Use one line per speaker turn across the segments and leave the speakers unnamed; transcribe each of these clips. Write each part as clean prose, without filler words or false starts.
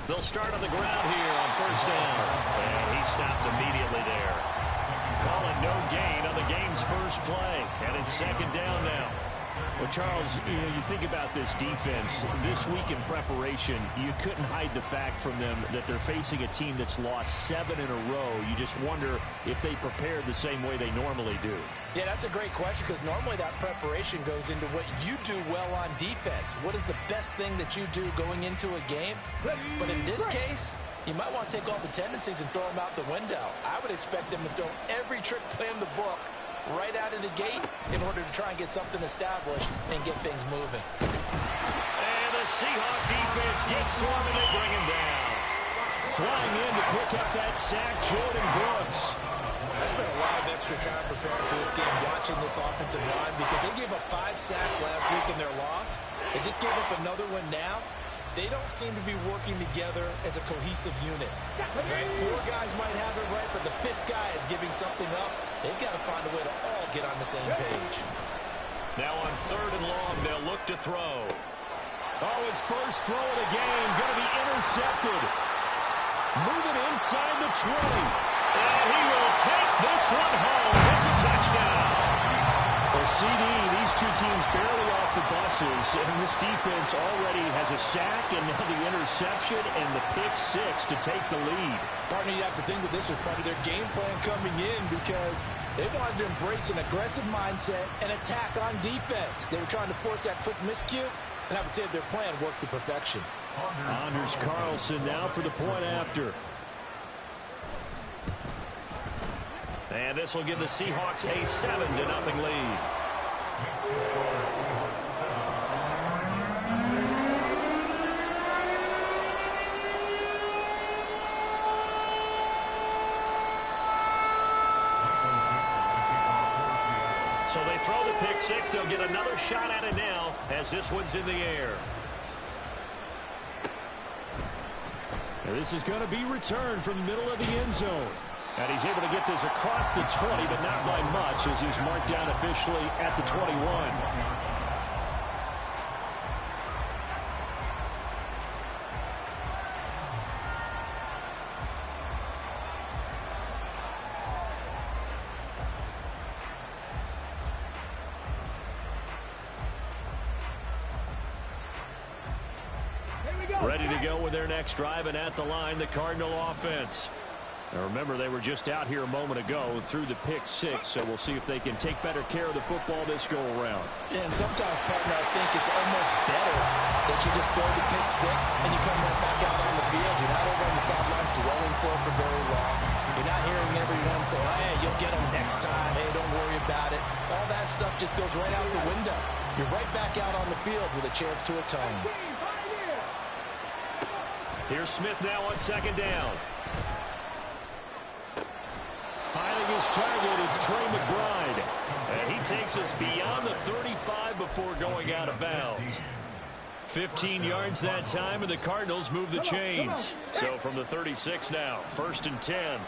They'll start on the ground here on first down. And he stopped immediately there. Calling no gain on the game's first play. And it's second down now. Well, Charles, you think about this defense. This week in preparation, you couldn't hide the fact from them that they're facing a team that's lost 7 in a row. You just wonder if they prepared the same way they normally do.
Yeah, that's a great question because normally that preparation goes into what you do well on defense. What is the best thing that you do going into a game? But in this case, you might want to take all the tendencies and throw them out the window. I would expect them to throw every trick play in the book right out of the gate in order to try and get something established and get things moving.
And the Seahawk defense gets to him and they bring him down. Flying in to pick up that sack, Jordan Brooks.
I spent a lot of extra time preparing for this game watching this offensive line because they gave up 5 sacks last week in their loss. They just gave up another one now. They don't seem to be working together as a cohesive unit. Right? 4 guys might have it right, but the 5th guy is giving something up. They've got to find a way to all get on the same page.
Now on 3rd and long, they'll look to throw. Oh, his first throw of the game going to be intercepted. Moving inside the 20. And he will take this one home. It's a touchdown. Well, CD, these two teams barely off the buses, and this defense already has a sack and now the interception and the pick 6 to take the lead.
Partner, you have to think that this was part of their game plan coming in because they wanted to embrace an aggressive mindset and attack on defense. They were trying to force that quick miscue, and I would say their plan worked to perfection.
Anders Carlson now for the point after. And this will give the Seahawks a 7-0 lead. So they throw the pick 6. They'll get another shot at it now as this one's in the air. And this is going to be returned from the middle of the end zone. And he's able to get this across the 20, but not by much as he's marked down officially at the 21. Ready to go with their next drive, and at the line, the Cardinal offense. Now remember, they were just out here a moment ago through the pick 6, so we'll see if they can take better care of the football this go-around.
Yeah, and sometimes, partner, I think it's almost better that you just throw the pick 6 and you come right back out on the field. You're not over on the sidelines dwelling for it for very long. You're not hearing everyone say, hey, you'll get them next time. Hey, don't worry about it. All that stuff just goes right out the window. You're right back out on the field with a chance to atone.
Here's Smith now on 2nd down. Finding his target, it's Trey McBride. And he takes us beyond the 35 before going out of bounds. 15 yards that time, and the Cardinals move the chains. So from the 36 now, 1st and 10.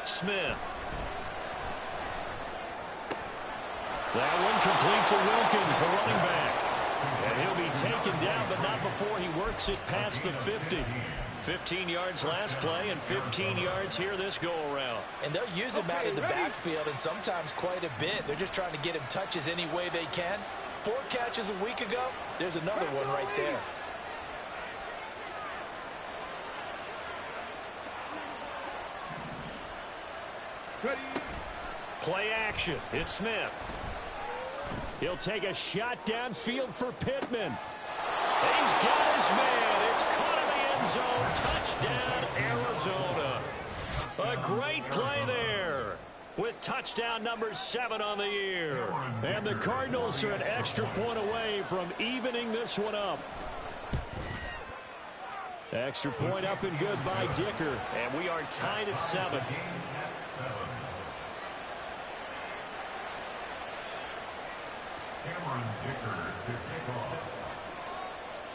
Smith. That one complete to Wilkins, the running back. And he'll be taken down, but not before he works it past the 50. 15 yards last play and 15 yards here this go-around.
And they'll use him out of the backfield, and sometimes quite a bit. They're just trying to get him touches any way they can. 4 catches a week ago. There's another one right there.
Play action. It's Smith. He'll take a shot downfield for Pittman. He's got his man. It's caught in the end zone. Touchdown, Arizona. A great play there with touchdown number 7 on the year. And the Cardinals are an extra point away from evening this one up. Extra point up and good by Dicker. And we are tied at 7.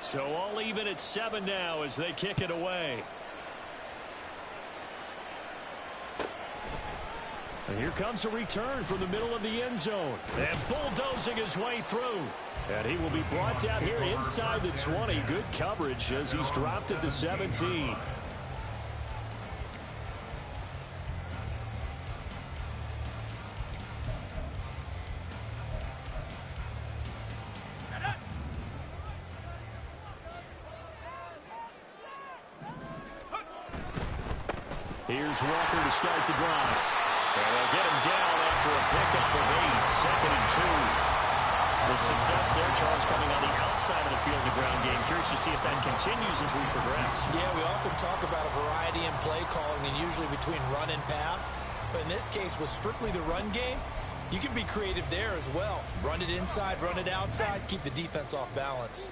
So all even at 7 now as they kick it away. And here comes a return from the middle of the end zone. And bulldozing his way through. And he will be brought down here inside the 20. Good coverage as he's dropped at the 17. Here's Walker to start the drive. And they'll get him down after a pickup of 8. 2nd and 2. The success there, Charles, coming on the outside of the field in the ground game. Curious to see if that continues as we progress.
Yeah, we often talk about a variety in play calling and usually between run and pass. But in this case, with strictly the run game, you can be creative there as well. Run it inside, run it outside, keep the defense off balance.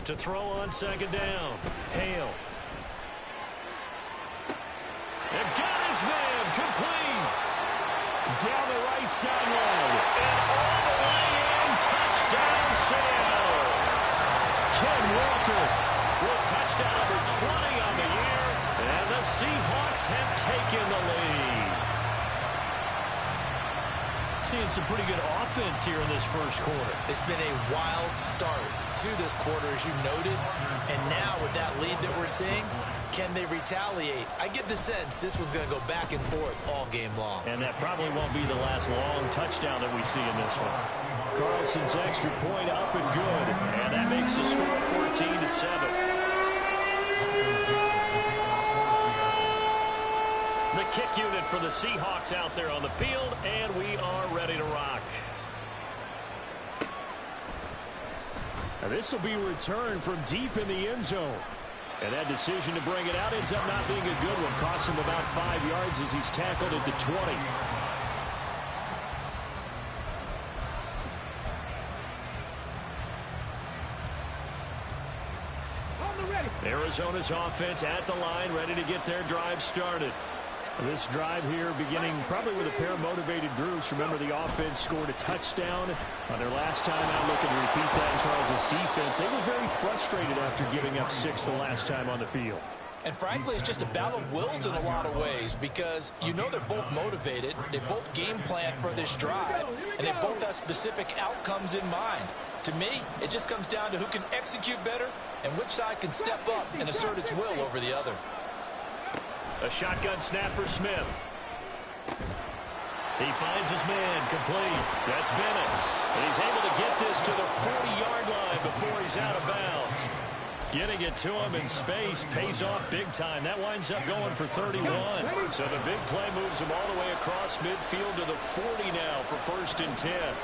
To throw on 2nd down. Hale. And got his man complete. Down the right sideline. And all the way in. Touchdown, Seattle. Ken Walker with touchdown number 20 on the year. And the Seahawks have taken the lead. Seeing some pretty good offense here in this first quarter.
It's been a wild start to this quarter, as you noted. And now with that lead that we're seeing, can they retaliate? I get the sense this one's going to go back and forth all game long.
And that probably won't be the last long touchdown that we see in this one. Carlson's extra point up and good. And that makes the score 14-7. The kick unit for the Seahawks out there on the field, and we are ready to rock. Now this will be returned from deep in the end zone. And that decision to bring it out ends up not being a good one. Costs him about 5 yards as he's tackled at the 20. Arizona's offense at the line, ready to get their drive started. This drive here beginning probably with a pair of motivated groups. Remember, the offense scored a touchdown on their last time out. Looking to repeat that in Charles's defense. They were very frustrated after giving up 6 the last time on the field.
And frankly, it's just a battle of wills in a lot of ways because you know they're both motivated. They both game plan for this drive, and they both have specific outcomes in mind. To me, it just comes down to who can execute better and which side can step up and assert its will over the other.
A shotgun snap for Smith. He finds his man complete. That's Bennett. And he's able to get this to the 40-yard line before he's out of bounds. Getting it to him in space pays off big time. That winds up going for 31. So the big play moves him all the way across midfield to the 40 now for 1st and 10.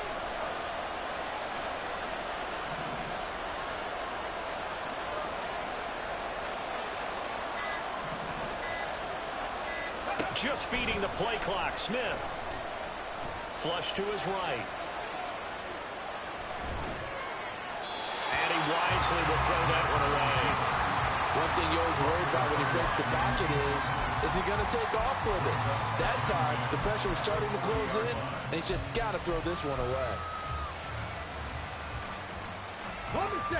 Just beating the play clock. Smith. Flush to his right. And he wisely will throw that one away.
One thing you always worry about when he breaks the pocket is he going to take off with it? That time, the pressure was starting to close in, and he's just got to throw this one away.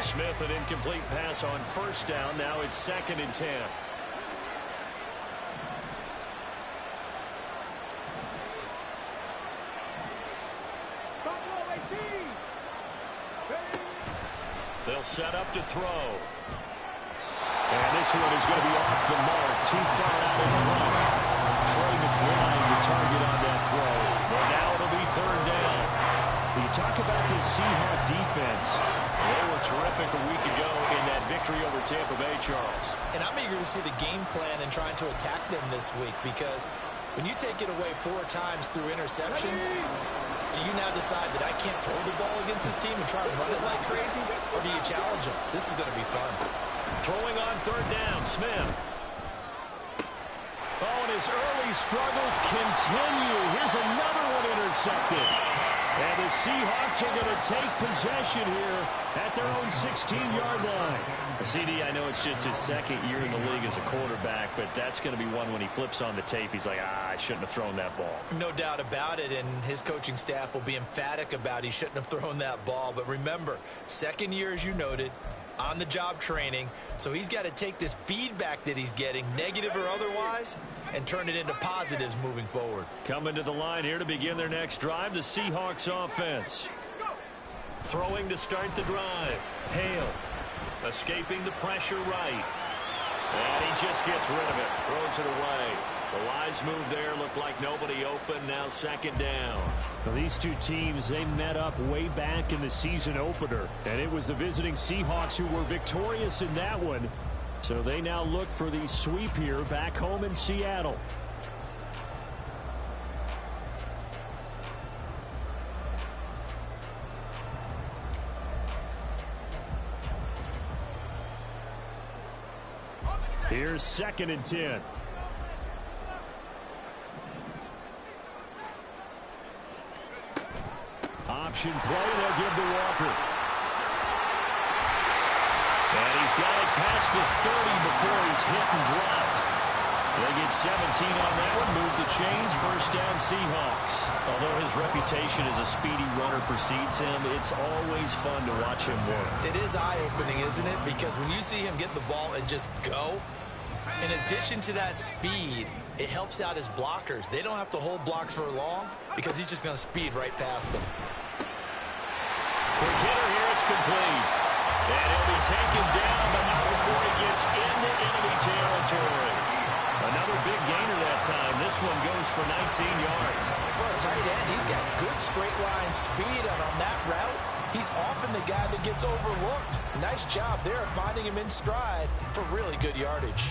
Smith, an incomplete pass on 1st down. Now it's 2nd and 10. They'll set up to throw. And this one is going to be off the mark. Too far out in front. Trey McBride, the target on that throw. But now it'll be 3rd down. When you talk about this Seahawk defense, they were terrific a week ago in that victory over Tampa Bay, Charles.
And I'm eager to see the game plan and trying to attack them this week because when you take it away 4 times through interceptions, do you now decide that I can't throw the ball against this team and try to run it like crazy? Or do you challenge them? This is going to be fun.
Throwing on 3rd down, Smith. Oh, and his early struggles continue. Here's another one intercepted. And the Seahawks are going to take possession here at their own 16-yard line. CD, I know it's just his 2nd year in the league as a quarterback, but that's going to be one when he flips on the tape. He's like, I shouldn't have thrown that ball.
No doubt about it, and his coaching staff will be emphatic about he shouldn't have thrown that ball. But remember, 2nd year, as you noted, on-the-job training, so he's got to take this feedback that he's getting, negative or otherwise, and turn it into positives moving forward.
Coming to the line here to begin their next drive, the Seahawks offense. Throwing to start the drive. Hale escaping the pressure right. And he just gets rid of it. Throws it away. The wise move there. Looked like nobody open. Now second down.
Well, these two teams, they met up way back in the season opener. And it was the visiting Seahawks who were victorious in that one. So they now look for the sweep here back home in Seattle. Here's 2nd and 10. Option play, they'll give to Walker. And he's got it past the 30 before he's hit and dropped. They get 17 on that one, move the chains, first down Seahawks.
Although his reputation as a speedy runner precedes him, it's always fun to watch him work.
It is eye-opening, isn't it? Because when you see him get the ball and just go, in addition to that speed, it helps out his blockers. They don't have to hold blocks for long because he's just going to speed right past them.
Quick hitter here, it's complete. And he'll be taken down, but not before he gets into enemy territory. Another big gainer that time. This one goes for 19 yards.
For a tight end, he's got good straight line speed, and on that route, he's often the guy that gets overlooked. Nice job there finding him in stride for really good yardage.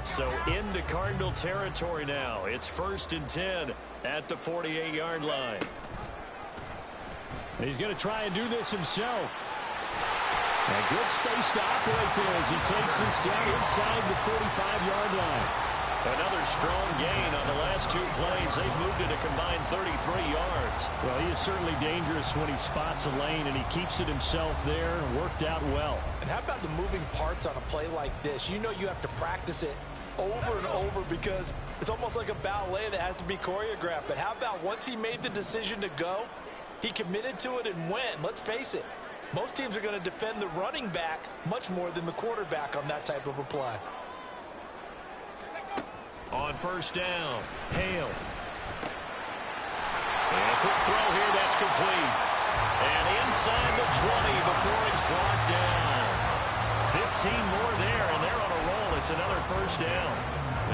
So into Cardinal territory now. It's 1st and 10 at the 48-yard line.
He's going to try and do this himself. A good space to operate there as he takes this down inside the 45-yard line.
Another strong gain on the last 2 plays. They've moved it a combined 33 yards.
Well, he is certainly dangerous when he spots a lane, and he keeps it himself there and worked out well.
And how about the moving parts on a play like this? You know you have to practice it over and over because it's almost like a ballet that has to be choreographed. But how about once he made the decision to go, he committed to it and went. Let's face it, most teams are going to defend the running back much more than the quarterback on that type of a play.
On first down, Hale. And a quick throw here, that's complete. And inside the 20 before it's brought down. 15 more there, and they're on a roll. It's another first down.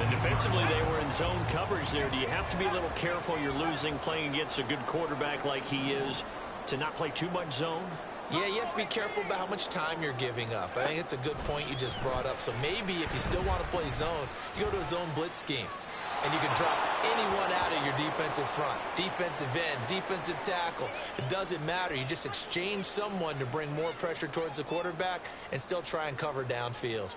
And defensively, they were in zone coverage there. Do you have to be a little careful? You're losing playing against a good quarterback like he is to not play too much zone?
Yeah, you have to be careful about how much time you're giving up. I think it's a good point you just brought up. So maybe if you still want to play zone, you go to a zone blitz scheme. And you can drop anyone out of your defensive front. Defensive end, defensive tackle. It doesn't matter. You just exchange someone to bring more pressure towards the quarterback and still try and cover downfield.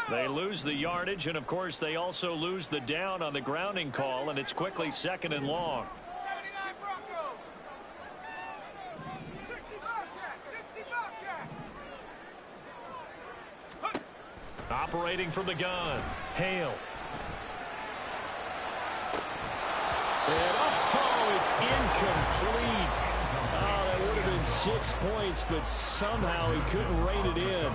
They lose the yardage, and of course they also lose the down on the grounding call, and it's quickly 2nd and long. Operating from the gun, Hale.
And it's incomplete. Oh, that would have been 6 points, but somehow he couldn't rein it in.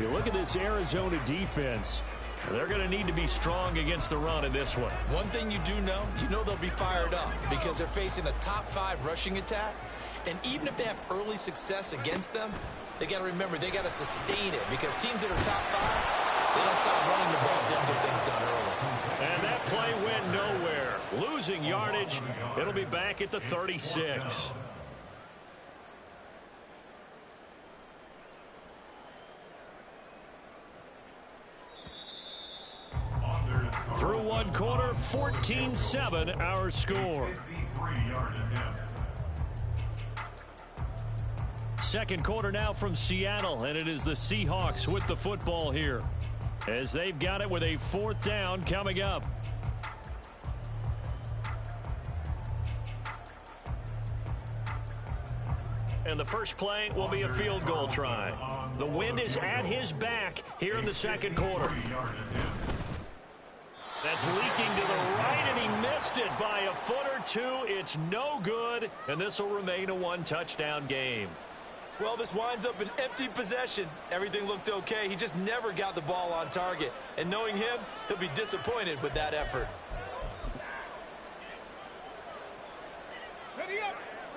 You look at this Arizona defense.
They're going to need to be strong against the run in this one.
One thing you do know, they'll be fired up because they're facing a top 5 rushing attack. And even if they have early success against them, they got to remember they got to sustain it because teams that are top 5, they don't stop running the ball if they don't get things done early.
And that play went nowhere. Losing yardage. It'll be back at the 36. Through one quarter, 14-7 our score. Second quarter now from Seattle, and it is the Seahawks with the football here as they've got it with a 4th down coming up.
And the first play will be a field goal try. The wind is at his back here in the second quarter. That's leaking to the right, and he missed it by a foot or two. It's no good, and this will remain a one-touchdown game.
Well, this winds up an empty possession. Everything looked okay. He just never got the ball on target. And knowing him, he'll be disappointed with that effort.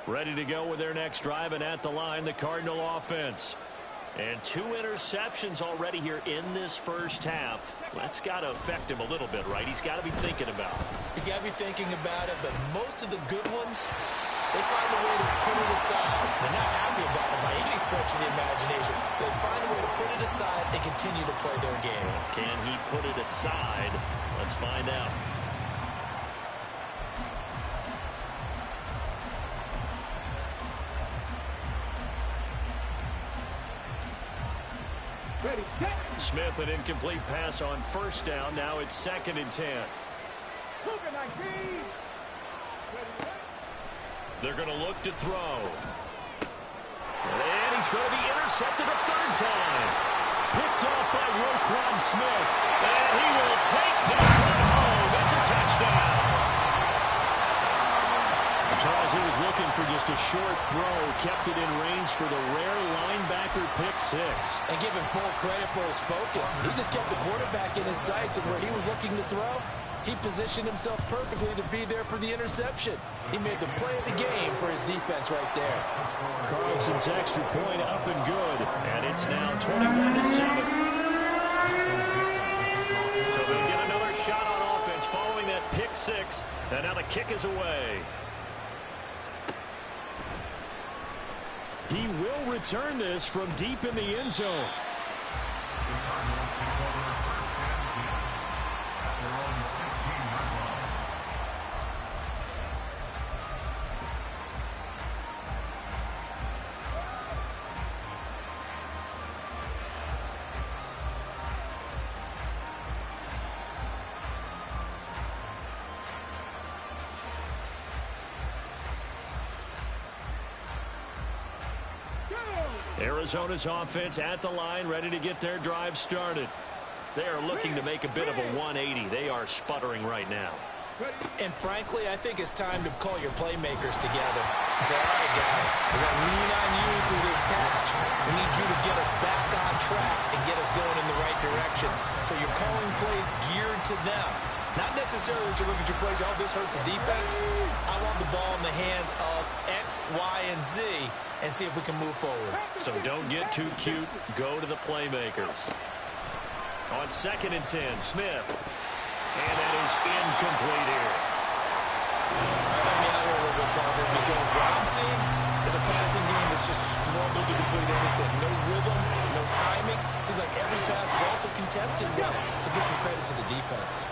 Ready to go with their next drive, and at the line, the Cardinal offense. And 2 interceptions already here in this first half. That's got to affect him a little bit, right? He's got to be thinking about it.
He's got to be thinking about it, but most of the good ones, they find a way to put it aside. They're not happy about it by any stretch of the imagination. They find a way to put it aside and continue to play their game.
Can he put it aside? Let's find out. Smith, an incomplete pass on first down. Now it's 2nd and 10. They're going to look to throw. And he's going to be intercepted a 3rd time. Picked off by Roquan Smith. And he will take this one home. It's a touchdown. Charles, he was looking for just a short throw, kept it in range for the rare linebacker pick 6.
And give him full credit for his focus. He just kept the quarterback in his sights, and where he was looking to throw, he positioned himself perfectly to be there for the interception. He made the play of the game for his defense right there.
Carlson's extra point up and good, and it's now 21-7. So they get another shot on offense following that pick 6, and now the kick is away. He will return this from deep in the end zone. Arizona's offense at the line, ready to get their drive started. They are looking to make a bit of a 180. They are sputtering right now.
And frankly, I think it's time to call your playmakers together and say, all right, guys, we're going to lean on you through this patch. We need you to get us back on track and get us going in the right direction. So you're calling plays geared to them. Not necessarily that you look at your plays, oh, this hurts the defense. I want the ball in the hands of X, Y, and Z and see if we can move forward.
So don't get too cute. Go to the playmakers. On 2nd and 10, Smith. And that is incomplete here.
Help me out here a little bit, partner, because what I'm seeing is a passing game that's just struggled to complete anything. No rhythm, no timing. Seems like every pass is also contested well. So give some credit to the defense.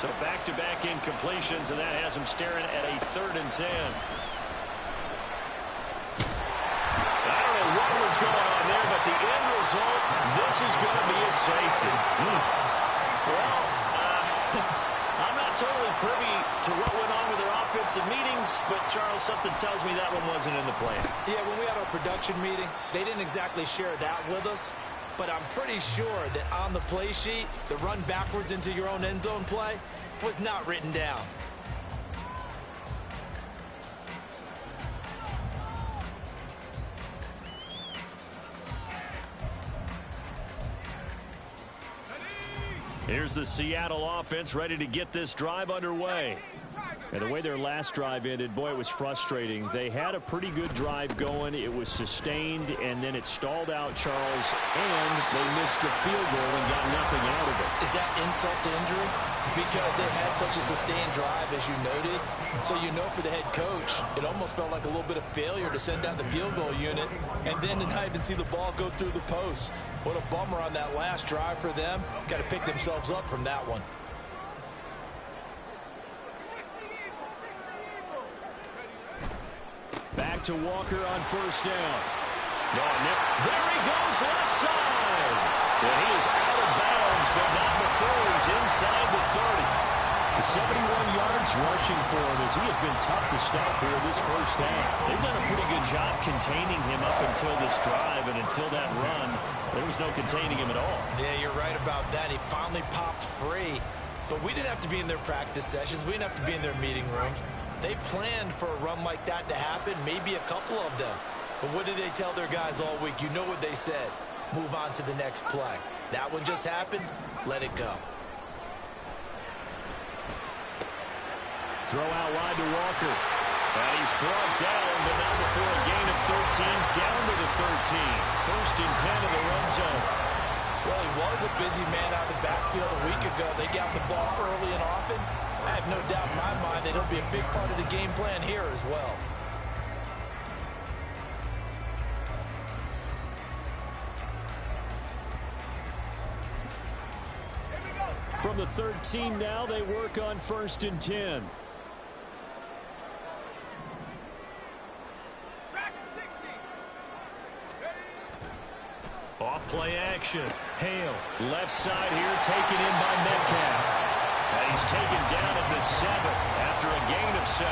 So back-to-back incompletions, and that has him staring at a 3rd and 10. I don't know what was going on there, but the end result, this is going to be a safety. Well, I'm not totally privy to what went on with their offensive meetings, but Charles, something tells me that one wasn't in the plan.
Yeah, when we had our production meeting, they didn't exactly share that with us. But I'm pretty sure that on the play sheet, the run backwards into your own end zone play was not written down.
Here's the Seattle offense ready to get this drive underway. And the way their last drive ended, boy, it was frustrating. They had a pretty good drive going. It was sustained, and then it stalled out, Charles, and they missed the field goal and got nothing out of it.
Is that insult to injury? Because they had such a sustained drive, as you noted. So you know for the head coach, it almost felt like a little bit of failure to send out the field goal unit and then to not even see the ball go through the post. What a bummer on that last drive for them. Got to pick themselves up from that one.
Back to Walker on 1st down. There he goes, left side. And he is out of bounds, but not before he's inside the 30. 71 yards rushing for him as he has been tough to stop here this first half. They've done a pretty good job containing him up until this drive, and until that run, there was no containing him at all.
Yeah, you're right about that. He finally popped free, but we didn't have to be in their practice sessions. We didn't have to be in their meeting rooms. They planned for a run like that to happen, maybe a couple of them. But what did they tell their guys all week? You know what they said. Move on to the next play. That one just happened. Let it go.
Throw out wide to Walker. And he's brought down, but not before a gain of 13, down to the 13. First and 10 in the red zone.
Well, he was a busy man out of the backfield a week ago. They got the ball early and often. I have no doubt in my mind that he'll be a big part of the game plan here as well.
From the 13 now, they work on first and 10. Off play action. Hale, left side here, taken in by Metcalf. And he's taken down at the 7 after a gain of 7.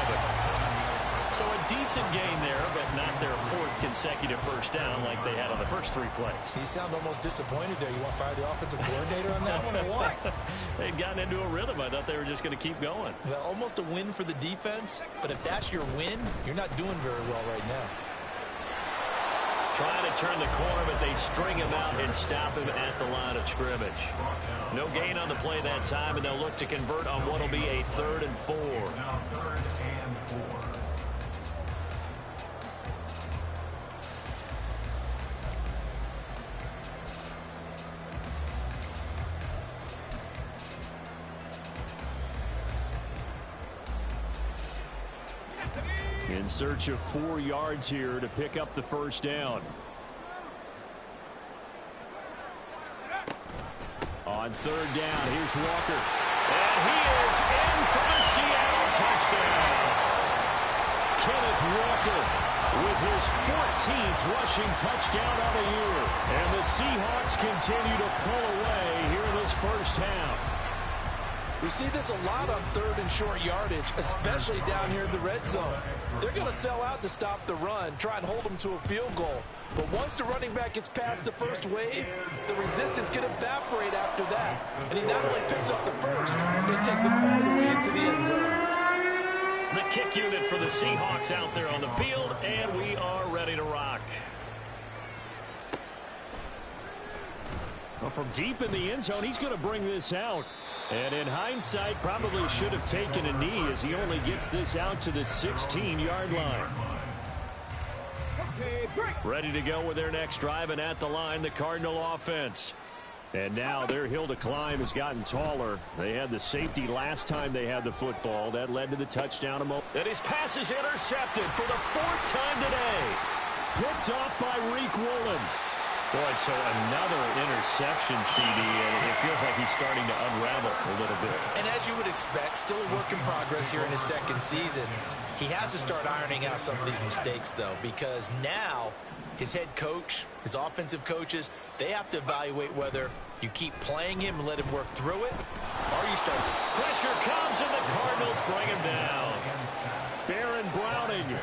So a decent gain there, but not their fourth consecutive first down like they had on the first 3 plays.
You sound almost disappointed there. You want to fire the offensive coordinator on that one or what?
They'd gotten into a rhythm. I thought they were just going to keep going.
Well, almost a win for the defense, but if that's your win, you're not doing very well right now.
Trying to turn the corner, but they string him out and stop him at the line of scrimmage. No gain on the play that time, and they'll look to convert on what will be a 3rd and 4. In search of 4 yards here to pick up the first down. On 3rd down, here's Walker. And he is in for the Seattle touchdown. Kenneth Walker with his 14th rushing touchdown of the year. And the Seahawks continue to pull away here in this first half.
We see this a lot on 3rd and short yardage, especially down here in the red zone. They're going to sell out to stop the run, try and hold them to a field goal. But once the running back gets past the first wave, the resistance can evaporate after that. And he not only picks up the first, but takes it all the way into the end zone.
The kick unit for the Seahawks out there on the field, and we are ready to rock. Well, from deep in the end zone, he's going to bring this out. And in hindsight, probably should have taken a knee as he only gets this out to the 16-yard line. Ready to go with their next drive, and at the line, the Cardinal offense. And now their hill to climb has gotten taller. They had the safety last time they had the football. That led to the touchdown. And his pass is intercepted for the 4th time today. Picked off by Reek Woolen. Boy, so another interception, CD, and it feels like he's starting to unravel a little bit.
And as you would expect, still a work in progress here in his 2nd season. He has to start ironing out some of these mistakes, though, because now his head coach, his offensive coaches, they have to evaluate whether you keep playing him and let him work through it, or you start.
Pressure comes, and the Cardinals bring him down. Baron Browning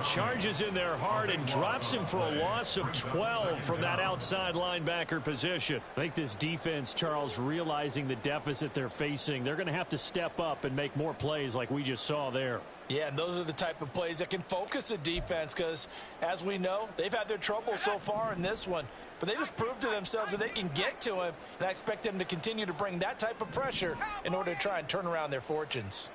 charges in there hard and drops him for a loss of 12 from that outside linebacker position. I think this defense, Charles, realizing the deficit they're facing, they're going to have to step up and make more plays like we just saw there.
Yeah, and those are the type of plays that can focus a defense because, as we know, they've had their trouble so far in this one. But they just proved to themselves that they can get to him, and I expect them to continue to bring that type of pressure in order to try and turn around their fortunes.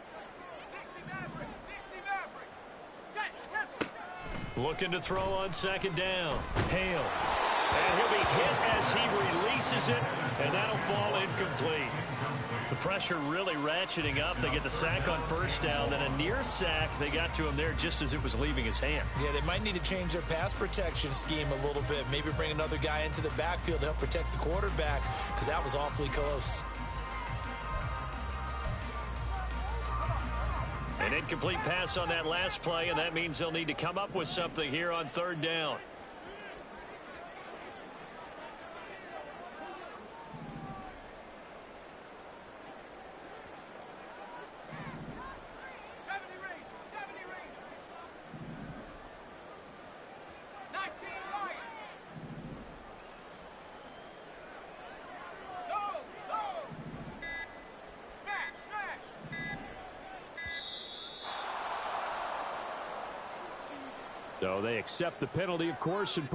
Looking to throw on 2nd down. Hale. And he'll be hit as he releases it, and that'll fall incomplete. The pressure really ratcheting up. They get the sack on 1st down, then a near sack. They got to him there just as it was leaving his hand.
Yeah, they might need to change their pass protection scheme a little bit. Maybe bring another guy into the backfield to help protect the quarterback because that was awfully close.
An incomplete pass on that last play, and that means they'll need to come up with something here on 3rd down. So they accept the penalty, of course, and